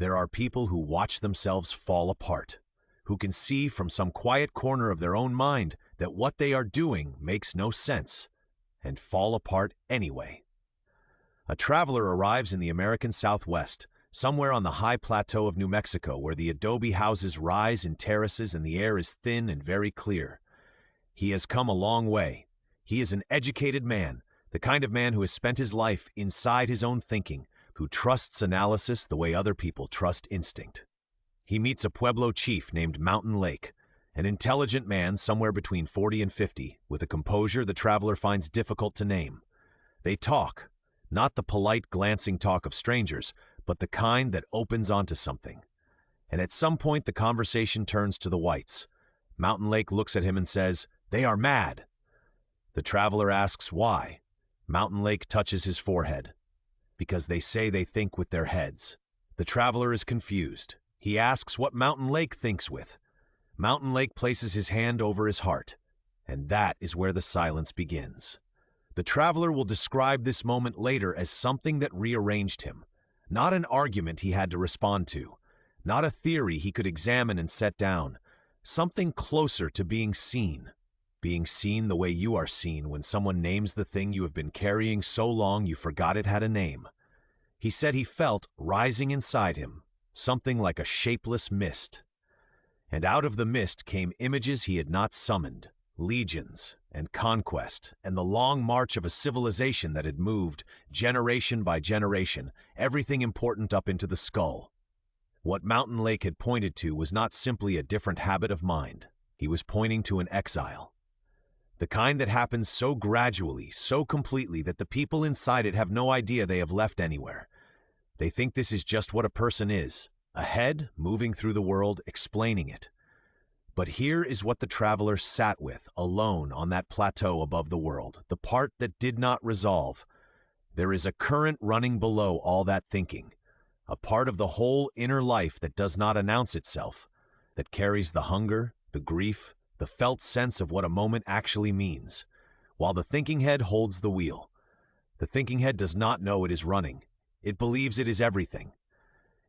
There are people who watch themselves fall apart, who can see from some quiet corner of their own mind that what they are doing makes no sense, and fall apart anyway. A traveler arrives in the American Southwest, somewhere on the high plateau of New Mexico where the adobe houses rise in terraces and the air is thin and very clear. He has come a long way. He is an educated man, the kind of man who has spent his life inside his own thinking, who trusts analysis the way other people trust instinct. He meets a Pueblo chief named Mountain Lake, an intelligent man somewhere between 40 and 50, with a composure the traveler finds difficult to name. They talk, not the polite, glancing talk of strangers, but the kind that opens onto something. And at some point the conversation turns to the whites. Mountain Lake looks at him and says, "They are mad." The traveler asks why. Mountain Lake touches his forehead. "Because they say they think with their heads." The traveler is confused. He asks what Mountain Lake thinks with. Mountain Lake places his hand over his heart, and that is where the silence begins. The traveler will describe this moment later as something that rearranged him. Not an argument he had to respond to, not a theory he could examine and set down, something closer to being seen the way you are seen when someone names the thing you have been carrying so long you forgot it had a name. He said he felt rising inside him, something like a shapeless mist. And out of the mist came images he had not summoned, legions and conquest, and the long march of a civilization that had moved, generation by generation, everything important up into the skull. What Mountain Lake had pointed to was not simply a different habit of mind. He was pointing to an exile. The kind that happens so gradually, so completely that the people inside it have no idea they have left anywhere. They think this is just what a person is, a head moving through the world, explaining it. But here is what the traveler sat with, alone on that plateau above the world, the part that did not resolve. There is a current running below all that thinking, a part of the whole inner life that does not announce itself, that carries the hunger, the grief, the felt sense of what a moment actually means, while the thinking head holds the wheel. The thinking head does not know it is running. It believes it is everything.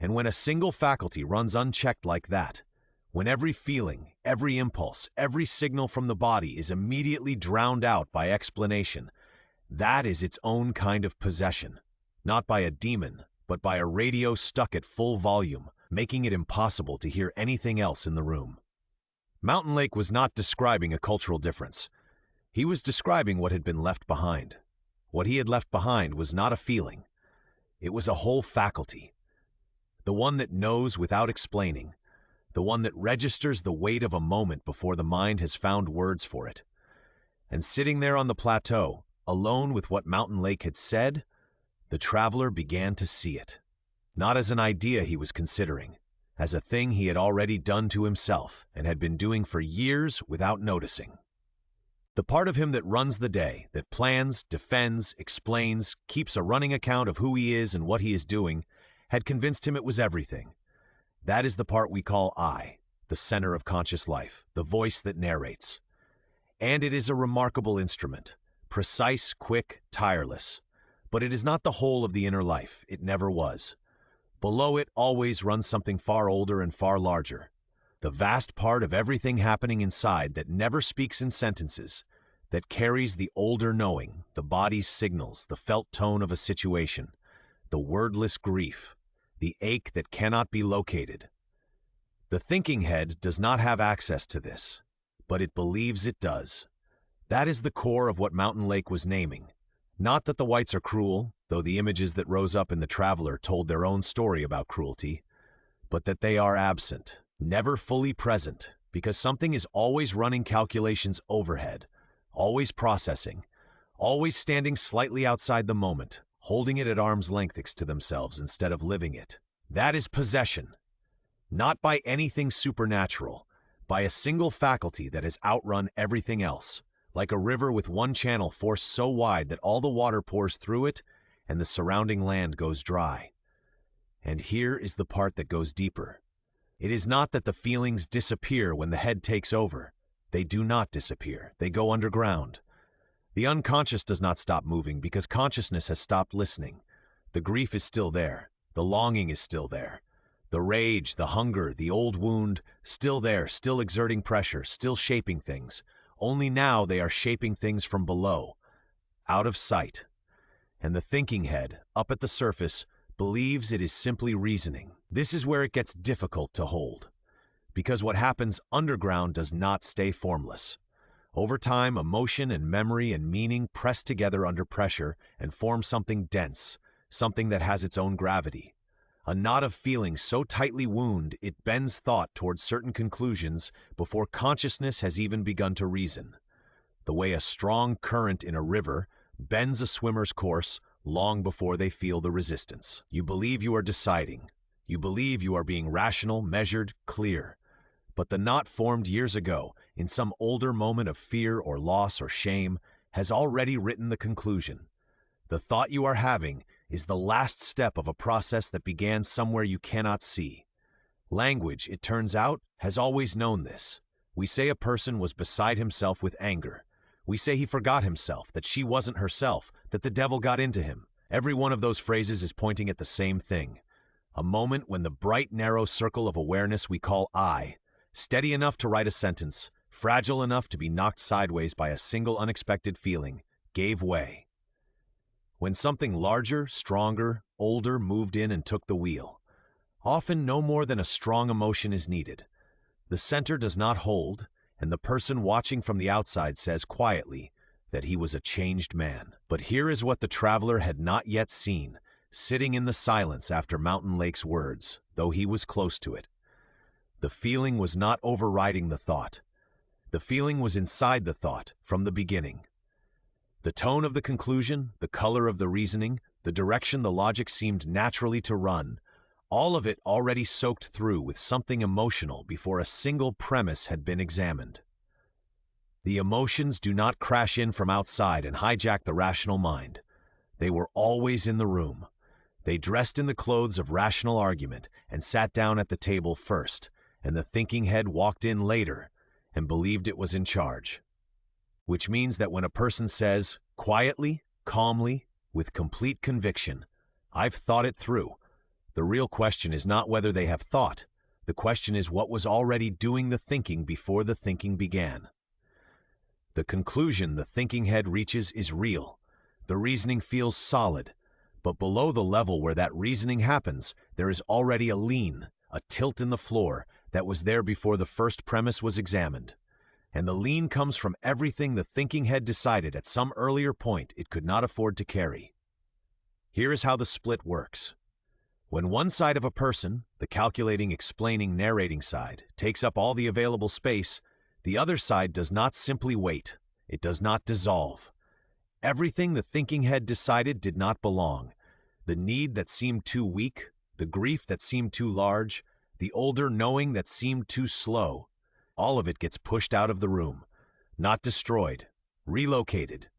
And when a single faculty runs unchecked like that, when every feeling, every impulse, every signal from the body is immediately drowned out by explanation, that is its own kind of possession, not by a demon, but by a radio stuck at full volume, making it impossible to hear anything else in the room. Mountain Lake was not describing a cultural difference. He was describing what had been left behind. What he had left behind was not a feeling. It was a whole faculty. The one that knows without explaining. The one that registers the weight of a moment before the mind has found words for it. And sitting there on the plateau, alone with what Mountain Lake had said, the traveler began to see it. Not as an idea he was considering, as a thing he had already done to himself and had been doing for years without noticing. The part of him that runs the day, that plans, defends, explains, keeps a running account of who he is and what he is doing, had convinced him it was everything. That is the part we call I, the center of conscious life, the voice that narrates. And it is a remarkable instrument, precise, quick, tireless. But it is not the whole of the inner life. It never was. Below it always runs something far older and far larger. The vast part of everything happening inside that never speaks in sentences, that carries the older knowing, the body's signals, the felt tone of a situation, the wordless grief, the ache that cannot be located. The thinking head does not have access to this, but it believes it does. That is the core of what Mountain Lake was naming. Not that the whites are cruel, though the images that rose up in the traveler told their own story about cruelty, but that they are absent, never fully present, because something is always running calculations overhead, always processing, always standing slightly outside the moment, holding it at arm's length to themselves instead of living it. That is possession. Not by anything supernatural, by a single faculty that has outrun everything else, like a river with one channel forced so wide that all the water pours through it and the surrounding land goes dry. And here is the part that goes deeper. It is not that the feelings disappear when the head takes over. They do not disappear. They go underground. The unconscious does not stop moving because consciousness has stopped listening. The grief is still there. The longing is still there. The rage, the hunger, the old wound, still there, still exerting pressure, still shaping things. Only now they are shaping things from below, out of sight. And the thinking head, up at the surface, believes it is simply reasoning. This is where it gets difficult to hold, because what happens underground does not stay formless. Over time, emotion and memory and meaning press together under pressure and form something dense, something that has its own gravity. A knot of feeling so tightly wound it bends thought towards certain conclusions before consciousness has even begun to reason. The way a strong current in a river bends a swimmer's course long before they feel the resistance. You believe you are deciding. You believe you are being rational, measured, clear. But the knot formed years ago, in some older moment of fear or loss or shame, has already written the conclusion. The thought you are having is the last step of a process that began somewhere you cannot see. Language, it turns out, has always known this. We say a person was beside himself with anger. We say he forgot himself, that she wasn't herself, that the devil got into him. Every one of those phrases is pointing at the same thing. A moment when the bright, narrow circle of awareness we call I, steady enough to write a sentence, fragile enough to be knocked sideways by a single unexpected feeling, gave way. When something larger, stronger, older moved in and took the wheel. Often no more than a strong emotion is needed. The center does not hold, and the person watching from the outside says quietly that he was a changed man. But here is what the traveler had not yet seen, sitting in the silence after Mountain Lake's words, though he was close to it. The feeling was not overriding the thought. The feeling was inside the thought from the beginning. The tone of the conclusion, the color of the reasoning, the direction the logic seemed naturally to run, all of it already soaked through with something emotional before a single premise had been examined. The emotions do not crash in from outside and hijack the rational mind. They were always in the room. They dressed in the clothes of rational argument and sat down at the table first, and the thinking head walked in later and believed it was in charge. Which means that when a person says, quietly, calmly, with complete conviction, "I've thought it through," the real question is not whether they have thought. The question is what was already doing the thinking before the thinking began. The conclusion the thinking head reaches is real. The reasoning feels solid. But below the level where that reasoning happens, there is already a lean, a tilt in the floor that was there before the first premise was examined. And the lean comes from everything the thinking head decided at some earlier point it could not afford to carry. Here is how the split works. When one side of a person, the calculating, explaining, narrating side, takes up all the available space, the other side does not simply wait. It does not dissolve. Everything the thinking head decided did not belong. The need that seemed too weak, the grief that seemed too large, the older knowing that seemed too slow, all of it gets pushed out of the room, not destroyed, relocated.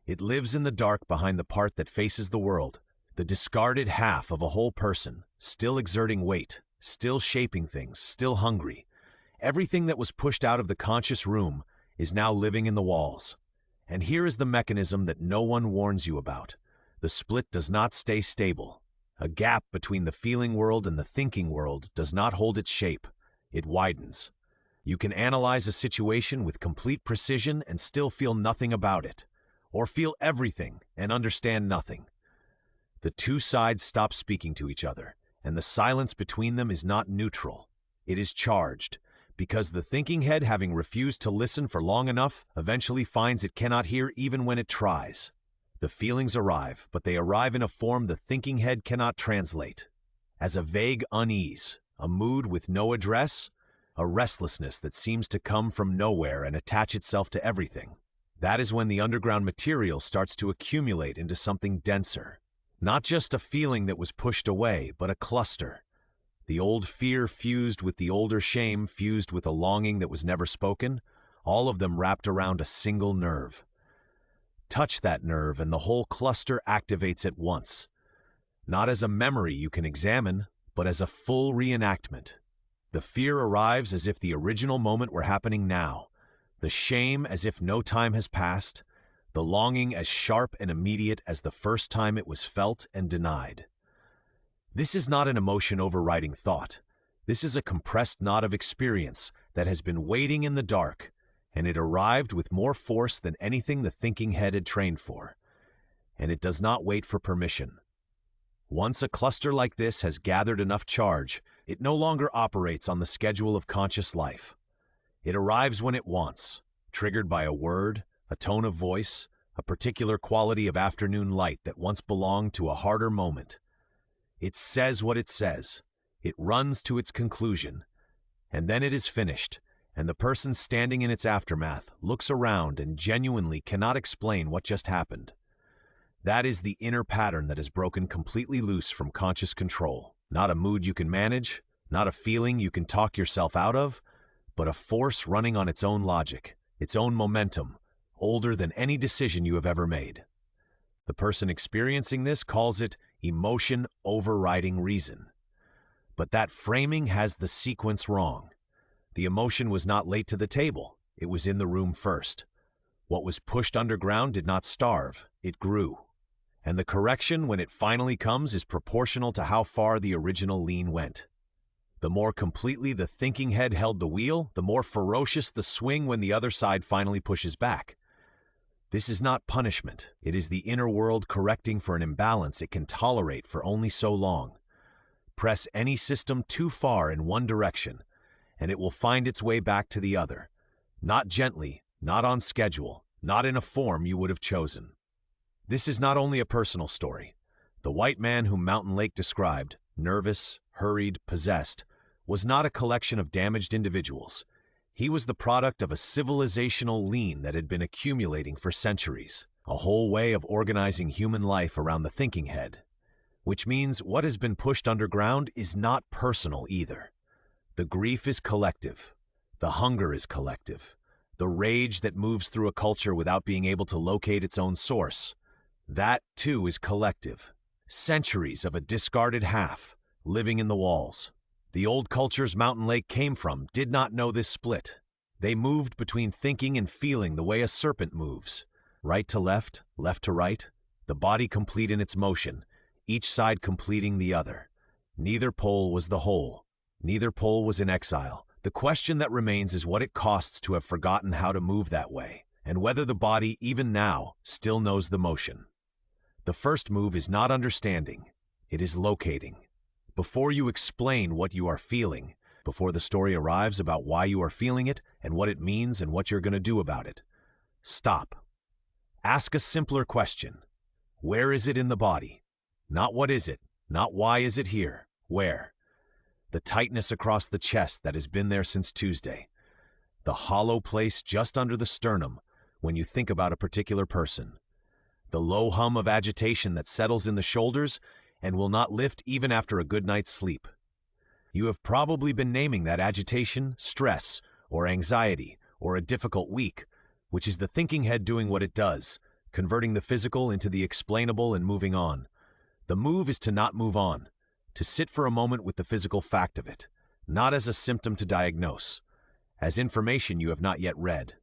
It lives in the dark behind the part that faces the world, the discarded half of a whole person, still exerting weight, still shaping things, still hungry. Everything that was pushed out of the conscious room is now living in the walls. And here is the mechanism that no one warns you about. The split does not stay stable. A gap between the feeling world and the thinking world does not hold its shape. It widens. You can analyze a situation with complete precision and still feel nothing about it, or feel everything and understand nothing. The two sides stop speaking to each other, and the silence between them is not neutral. It is charged, because the thinking head, having refused to listen for long enough, eventually finds it cannot hear even when it tries. The feelings arrive, but they arrive in a form the thinking head cannot translate. As a vague unease, a mood with no address, a restlessness that seems to come from nowhere and attach itself to everything. That is when the underground material starts to accumulate into something denser. Not just a feeling that was pushed away, but a cluster. The old fear fused with the older shame fused with a longing that was never spoken, all of them wrapped around a single nerve. Touch that nerve and the whole cluster activates at once. Not as a memory you can examine, but as a full reenactment. The fear arrives as if the original moment were happening now, the shame as if no time has passed, the longing as sharp and immediate as the first time it was felt and denied. This is not an emotion overriding thought. This is a compressed knot of experience that has been waiting in the dark, and it arrived with more force than anything the thinking head had trained for. And it does not wait for permission. Once a cluster like this has gathered enough charge, it no longer operates on the schedule of conscious life. It arrives when it wants, triggered by a word, a tone of voice, a particular quality of afternoon light that once belonged to a harder moment. It says what it says. It runs to its conclusion. And then it is finished, and the person standing in its aftermath looks around and genuinely cannot explain what just happened. That is the inner pattern that is broken completely loose from conscious control. Not a mood you can manage, not a feeling you can talk yourself out of, but a force running on its own logic, its own momentum, older than any decision you have ever made. The person experiencing this calls it emotion overriding reason. But that framing has the sequence wrong. The emotion was not late to the table. It was in the room first. What was pushed underground did not starve. It grew. And the correction, when it finally comes, is proportional to how far the original lean went. The more completely the thinking head held the wheel, the more ferocious the swing when the other side finally pushes back. This is not punishment. It is the inner world correcting for an imbalance it can tolerate for only so long. Press any system too far in one direction, and it will find its way back to the other. Not gently, not on schedule, not in a form you would have chosen. This is not only a personal story. The white man whom Mountain Lake described, nervous, hurried, possessed, was not a collection of damaged individuals. He was the product of a civilizational lean that had been accumulating for centuries, a whole way of organizing human life around the thinking head. Which means what has been pushed underground is not personal either. The grief is collective. The hunger is collective. The rage that moves through a culture without being able to locate its own source, that too is collective. Centuries of a discarded half, living in the walls. The old cultures Mountain Lake came from did not know this split. They moved between thinking and feeling the way a serpent moves. Right to left to right, the body complete in its motion, each side completing the other. Neither pole was the whole. Neither pole was in exile. The question that remains is what it costs to have forgotten how to move that way, and whether the body, even now, still knows the motion. The first move is not understanding. It is locating. Before you explain what you are feeling, before the story arrives about why you are feeling it and what it means and what you're going to do about it, stop. Ask a simpler question. Where is it in the body? Not what is it, not why is it here, where? The tightness across the chest that has been there since Tuesday. The hollow place just under the sternum when you think about a particular person. The low hum of agitation that settles in the shoulders and will not lift even after a good night's sleep. You have probably been naming that agitation, stress, or anxiety, or a difficult week, which is the thinking head doing what it does, converting the physical into the explainable and moving on. The move is to not move on, to sit for a moment with the physical fact of it, not as a symptom to diagnose, as information you have not yet read.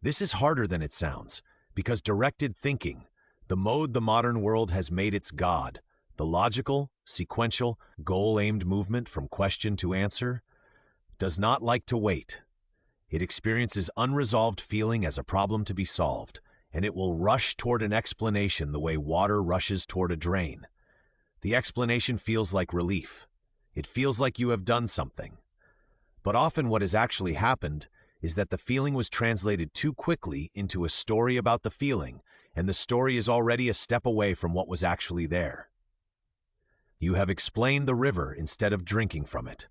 This is harder than it sounds, because directed thinking, the mode the modern world has made its god, the logical, sequential, goal-aimed movement from question to answer, does not like to wait. It experiences unresolved feeling as a problem to be solved, and it will rush toward an explanation the way water rushes toward a drain. The explanation feels like relief. It feels like you have done something. But often what has actually happened is that the feeling was translated too quickly into a story about the feeling, and the story is already a step away from what was actually there. You have explained the river instead of drinking from it.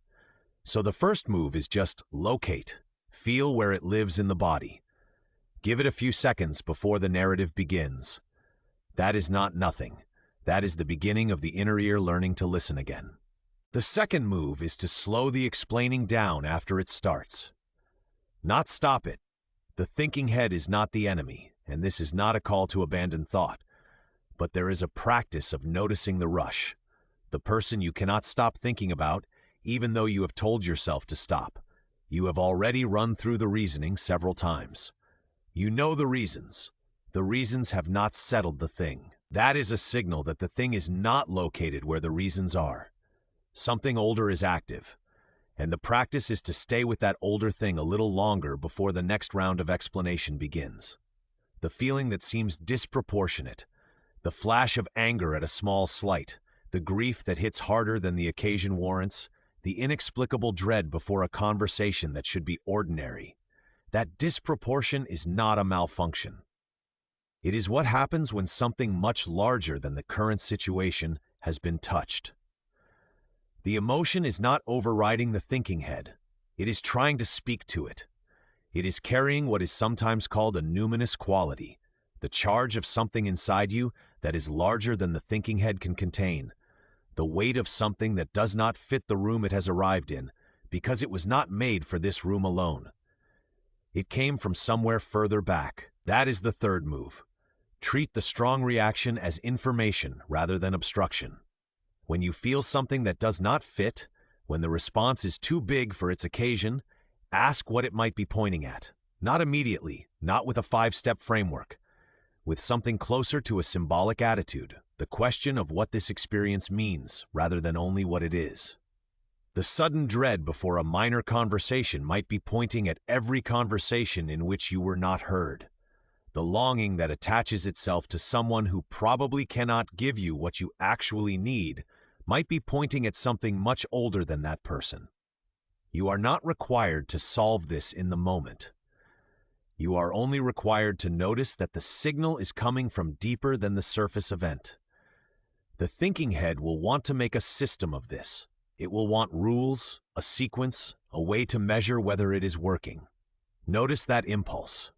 So the first move is just locate, feel where it lives in the body. Give it a few seconds before the narrative begins. That is not nothing. That is the beginning of the inner ear learning to listen again. The second move is to slow the explaining down after it starts. Not stop it. The thinking head is not the enemy, and this is not a call to abandon thought. But there is a practice of noticing the rush. The person you cannot stop thinking about, even though you have told yourself to stop. You have already run through the reasoning several times. You know the reasons. The reasons have not settled the thing. That is a signal that the thing is not located where the reasons are. Something older is active, and the practice is to stay with that older thing a little longer before the next round of explanation begins. The feeling that seems disproportionate, the flash of anger at a small slight, the grief that hits harder than the occasion warrants, the inexplicable dread before a conversation that should be ordinary. That disproportion is not a malfunction. It is what happens when something much larger than the current situation has been touched. The emotion is not overriding the thinking head. It is trying to speak to it. It is carrying what is sometimes called a numinous quality, the charge of something inside you that is larger than the thinking head can contain, the weight of something that does not fit the room it has arrived in, because it was not made for this room alone. It came from somewhere further back. That is the third move. Treat the strong reaction as information rather than obstruction. When you feel something that does not fit, when the response is too big for its occasion, ask what it might be pointing at. Not immediately, not with a 5-step framework. With something closer to a symbolic attitude, the question of what this experience means rather than only what it is. The sudden dread before a minor conversation might be pointing at every conversation in which you were not heard. The longing that attaches itself to someone who probably cannot give you what you actually need might be pointing at something much older than that person. You are not required to solve this in the moment. You are only required to notice that the signal is coming from deeper than the surface event. The thinking head will want to make a system of this. It will want rules, a sequence, a way to measure whether it is working. Notice that impulse.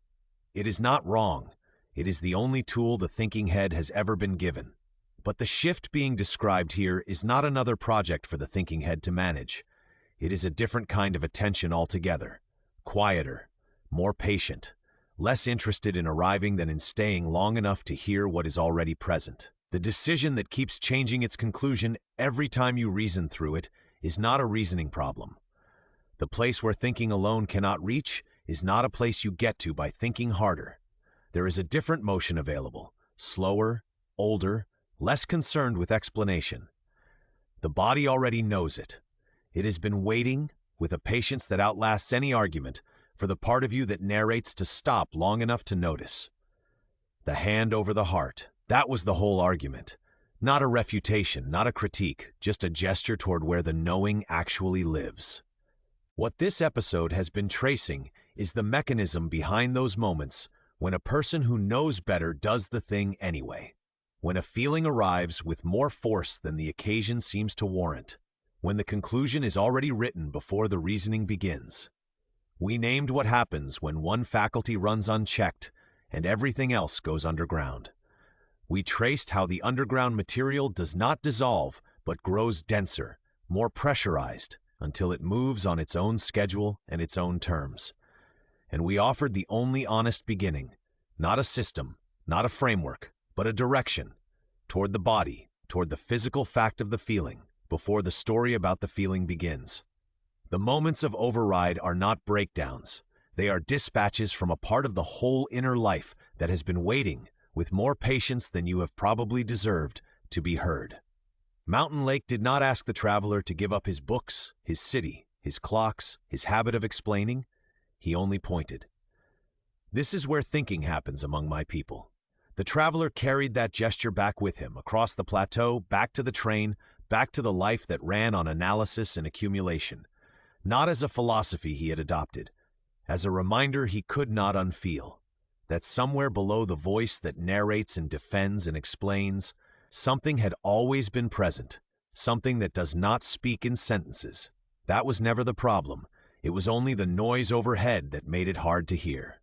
It is not wrong. It is the only tool the thinking head has ever been given. But the shift being described here is not another project for the thinking head to manage. It is a different kind of attention altogether. Quieter, more patient, less interested in arriving than in staying long enough to hear what is already present. The decision that keeps changing its conclusion every time you reason through it is not a reasoning problem. The place where thinking alone cannot reach is not a place you get to by thinking harder. There is a different motion available, slower, older, less concerned with explanation. The body already knows it. It has been waiting, with a patience that outlasts any argument, for the part of you that narrates to stop long enough to notice. The hand over the heart. That was the whole argument. Not a refutation, not a critique, just a gesture toward where the knowing actually lives. What this episode has been tracing is the mechanism behind those moments when a person who knows better does the thing anyway. When a feeling arrives with more force than the occasion seems to warrant. When the conclusion is already written before the reasoning begins. We named what happens when one faculty runs unchecked and everything else goes underground. We traced how the underground material does not dissolve but grows denser, more pressurized, until it moves on its own schedule and its own terms. And we offered the only honest beginning, not a system, not a framework, but a direction, toward the body, toward the physical fact of the feeling, before the story about the feeling begins. The moments of override are not breakdowns. They are dispatches from a part of the whole inner life that has been waiting, with more patience than you have probably deserved, to be heard. Mountain Lake did not ask the traveler to give up his books, his city, his clocks, his habit of explaining. He only pointed. This is where thinking happens among my people. The traveler carried that gesture back with him, across the plateau, back to the train, back to the life that ran on analysis and accumulation. Not as a philosophy he had adopted, as a reminder he could not unfeel. That somewhere below the voice that narrates and defends and explains, something had always been present, something that does not speak in sentences. That was never the problem. It was only the noise overhead that made it hard to hear.